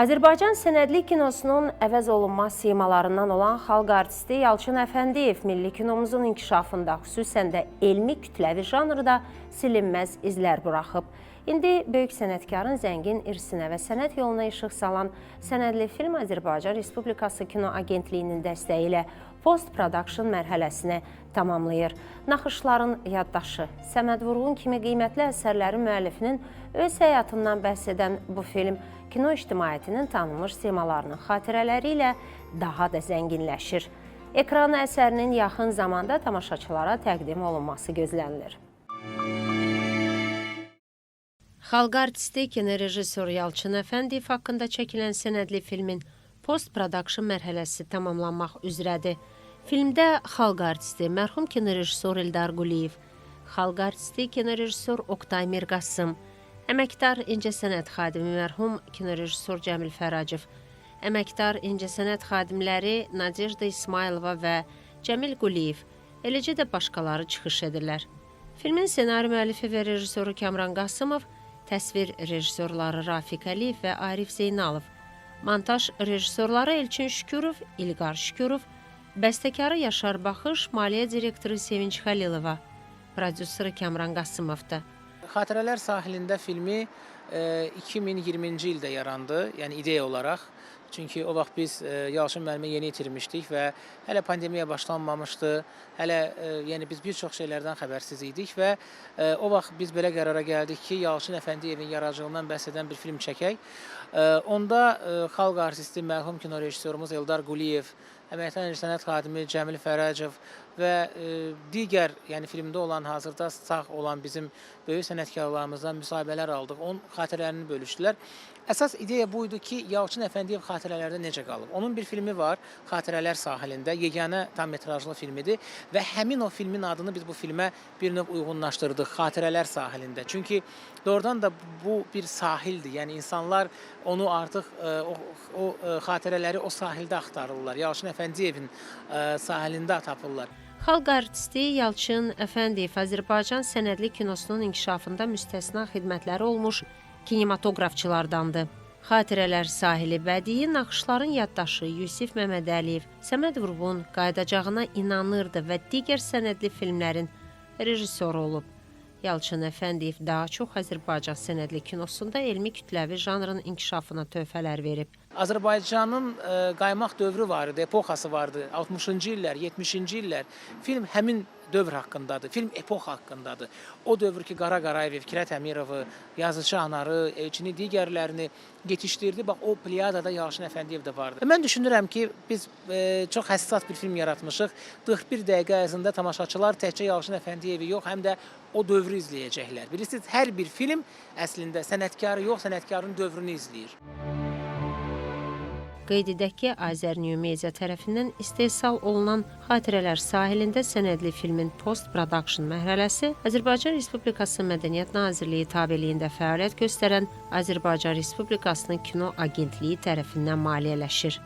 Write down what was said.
Azərbaycan sənədli kinosunun əvəz olunmaz simalarından olan xalq artisti Yalçın Əfəndiyev milli kinomuzun inkişafında, xüsusən də elmi kütləvi janrda silinməz izlər buraxıb. İndi böyük sənətkarın zəngin irsinə və sənət yoluna işıq salan sənədli film Azərbaycan Respublikası Kino Agentliyinin dəstəyi ilə post-production mərhələsini tamamlayır. Naxışların yaddaşı, Səməd Vurğun kimi qiymətli əsərlərin müəllifinin öz həyatından bəhs edən bu film kino ictimaiyyətinin tanınmış simalarının xatirələri ilə daha da zənginləşir. Ekrana əsərinin yaxın zamanda tamaşaçılara təqdim olunması gözlənilir. Xalq artisti, kinorejissor Yalçın Əfəndiyev haqqında çəkilən sənədli filmin post-production mərhələsi tamamlanmaq üzrədir. Filmdə xalq artisti, mərhum kinorejissor Eldar Quliyev, xalq artisti, kinorejissor Oqtay Mirqasım, əməkdar incəsənət xadimi mərhum kinorejissor Cəmil Fəracov, əməkdar incəsənət xadimləri Nadejda İsmailova və Cəmil Quliyev, eləcə də başqaları çıxış edirlər. Filmin ssenari müəllifi və rejissoru Kamran Qasımov, təsvir rejissorları Rafiq Əliyev və Arif Zeynalov, montaj rejissorları Elçin Şükürov, İlqar Şükürov, bəstəkarı Yaşar Baxış, maliyyə direktoru Sevinç Xəlilova, prodüseri Kamran Qasımovdur. Xatirələr sahilində filmi 2020-ci ildə yarandı, yəni ideya olaraq. Çünki o vaxt biz Yalçın müəllimi yeni itirmişdik və hələ pandemiya başlanmamışdı. Hələ yəni biz bir çox şeylərdən xəbərsiz idik və o vaxt biz belə qərara gəldik ki, Yalçın Əfəndiyevin yaradıcılığından bəhs edən bir film çəkək. Onda xalq artisti, mərhum kinorejissorumuz Eldar Quliyev, əməkdar incəsənət xadimi Cəmil Fəracov və digər, yəni filmdə olan, hazırda sağ olan bizim böyük sənətkarlarımızdan müsahibələr aldıq. Onun xatirələrini bölüşdülər. Əsas ideya buydu ki, Yalçın Əfəndiyev xatirələrdə necə qalıb? Onun bir filmi var, Xatirələr sahilində, yeganə tam metrajlı filmidir və həmin o filmin adını biz bu filmə bir növ uyğunlaşdırdıq, Xatirələr sahilində. Çünki doğrudan da bu bir sahildir, yəni insanlar onu artıq o xatirələri o sahildə axtarırlar, Yalçın Əfəndiyevin sahilində tapırlar. Xalq artisti Yalçın Əfəndiyev Azərbaycan sənədli kinosunun inkişafında müstəsna xidmətləri olmuş kinematografçılardandır. Xatirələr sahili bədii naxışların yaddaşı Yusif Məmmədəliyev, Səməd Vurğun qayıdacağına inanırdı və digər sənədli filmlərin rejissoru olub. Yalçın Əfəndiyev daha çox Azərbaycan sənədli kinosunda elmi kütləvi janrın inkişafına töhfələr verib. Azərbaycanın qaymaq dövrü var idi, epoxası vardı, 60-cı illər, 70-ci illər. Film həmin dövr haqqındadır, film epox haqqındadır. O dövr ki, Qara Qarayev, Fikrət Əmirovu, yazıcı Anarı, Elçini, digərlərini yetişdirdi. Bax, o pliyadada Yalçın Əfəndiyev də vardı. Mən düşünürəm ki, biz çox həssas bir film yaratmışıq. 41 dəqiqə ərzində tamaşaçılar təkcə Yalçın Əfəndiyevi yox, həm də o dövrü izləyəcəklər. Bilirsiniz, hər bir film əslində sənətkarı yox, sənətkarın dövrünü izləyir. Qeyd edək ki, Azərnew Media tərəfindən istehsal olunan Xatirələr sahilində sənədli filmin post-production mərhələsi Azərbaycan Respublikası Mədəniyyət Nazirliyi tabeliyində fəaliyyət göstərən Azərbaycan Respublikasının Kino Agentliyi tərəfindən maliyyələşir.